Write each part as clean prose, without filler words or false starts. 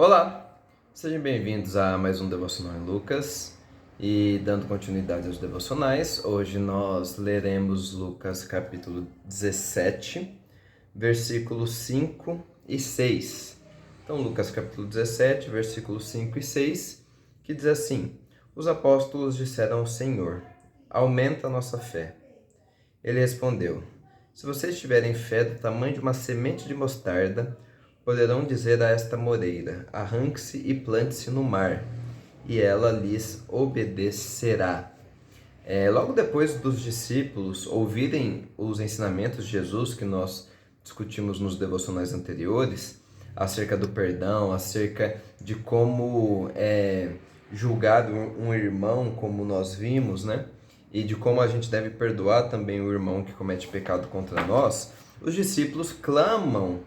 Olá, sejam bem-vindos a mais um Devocional em Lucas. E dando continuidade aos devocionais, hoje nós leremos Lucas capítulo 17, versículos 5 e 6. Então, Lucas capítulo 17, versículos 5 e 6, que diz assim: Os apóstolos disseram ao Senhor: Aumenta a nossa fé. Ele respondeu: Se vocês tiverem fé do tamanho de uma semente de mostarda, poderão dizer a esta moreira: arranque-se e plante-se no mar, e ela lhes obedecerá. Logo depois dos discípulos ouvirem os ensinamentos de Jesus que nós discutimos nos devocionais anteriores, acerca do perdão, acerca de como julgar um irmão, como nós vimos, né? E de como a gente deve perdoar também o irmão que comete pecado contra nós, os discípulos clamam,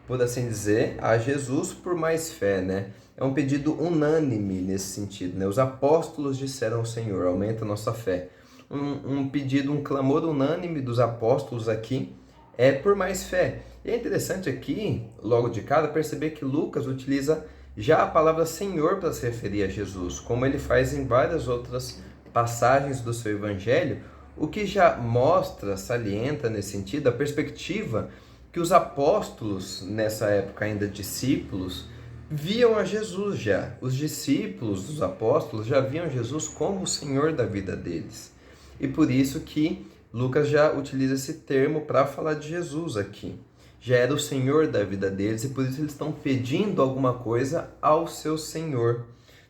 por assim dizer, a Jesus por mais fé, né? É um pedido unânime nesse sentido, né? Os apóstolos disseram ao Senhor: aumenta a nossa fé. Um pedido, um clamor unânime dos apóstolos aqui é por mais fé. E é interessante aqui, logo de cara, perceber que Lucas utiliza já a palavra Senhor para se referir a Jesus, como ele faz em várias outras passagens do seu evangelho, o que já mostra, salienta nesse sentido, a perspectiva que os apóstolos, nessa época ainda discípulos, viam a Jesus já. Os discípulos, os apóstolos, já viam Jesus como o Senhor da vida deles. E por isso que Lucas já utiliza esse termo para falar de Jesus aqui. Já era o Senhor da vida deles e por isso eles estão pedindo alguma coisa ao seu Senhor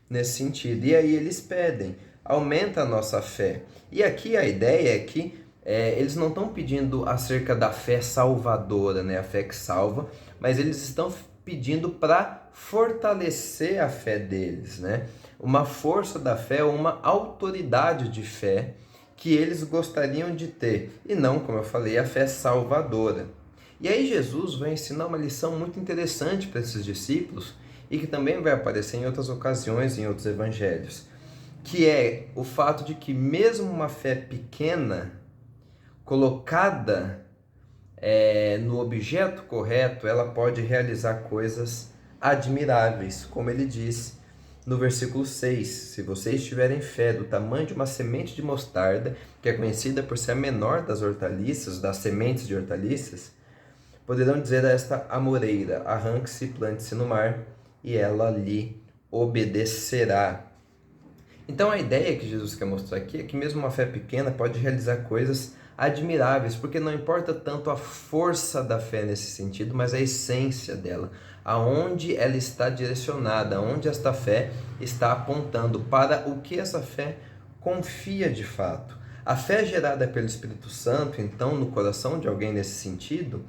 nesse sentido. E aí eles pedem: aumenta a nossa fé. E aqui a ideia é que eles não estão pedindo acerca da fé salvadora, né? A fé que salva, mas eles estão pedindo para fortalecer a fé deles, né? Uma força da fé, uma autoridade de fé que eles gostariam de ter, e não, como eu falei, a fé salvadora. E aí Jesus vai ensinar uma lição muito interessante para esses discípulos e que também vai aparecer em outras ocasiões, em outros evangelhos, que é o fato de que mesmo uma fé pequena, colocada no objeto correto, ela pode realizar coisas admiráveis, como ele diz no versículo 6, se vocês tiverem fé do tamanho de uma semente de mostarda, que é conhecida por ser a menor das hortaliças, das sementes de hortaliças, poderão dizer a esta amoreira: arranque-se e plante-se no mar, e ela lhe obedecerá. Então a ideia que Jesus quer mostrar aqui é que mesmo uma fé pequena pode realizar coisas admiráveis, porque não importa tanto a força da fé nesse sentido, mas a essência dela, aonde ela está direcionada, aonde esta fé está apontando, para o que essa fé confia de fato. A fé gerada pelo Espírito Santo, então, no coração de alguém nesse sentido,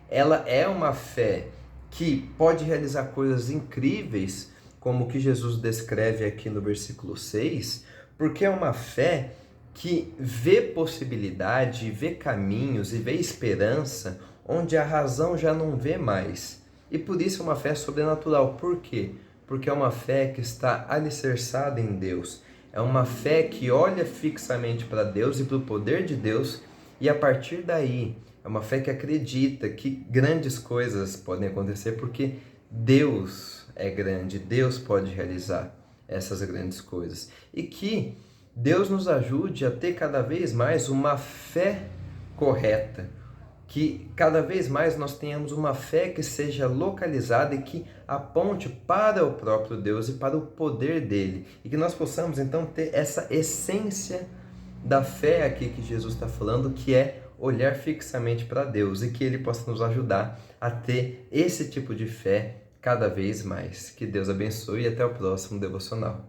ela é uma fé que pode realizar coisas incríveis, como o que Jesus descreve aqui no versículo 6, porque é uma fé que vê possibilidade, vê caminhos e vê esperança onde a razão já não vê mais. E por isso é uma fé sobrenatural. Por quê? Porque é uma fé que está alicerçada em Deus. É uma fé que olha fixamente para Deus e para o poder de Deus, e a partir daí é uma fé que acredita que grandes coisas podem acontecer porque Deus é grande, Deus pode realizar essas grandes coisas. E que Deus nos ajude a ter cada vez mais uma fé correta, que cada vez mais nós tenhamos uma fé que seja localizada e que aponte para o próprio Deus e para o poder dele, e que nós possamos então ter essa essência da fé aqui que Jesus está falando, que é olhar fixamente para Deus, e que ele possa nos ajudar a ter esse tipo de fé cada vez mais. Que Deus abençoe e até o próximo devocional.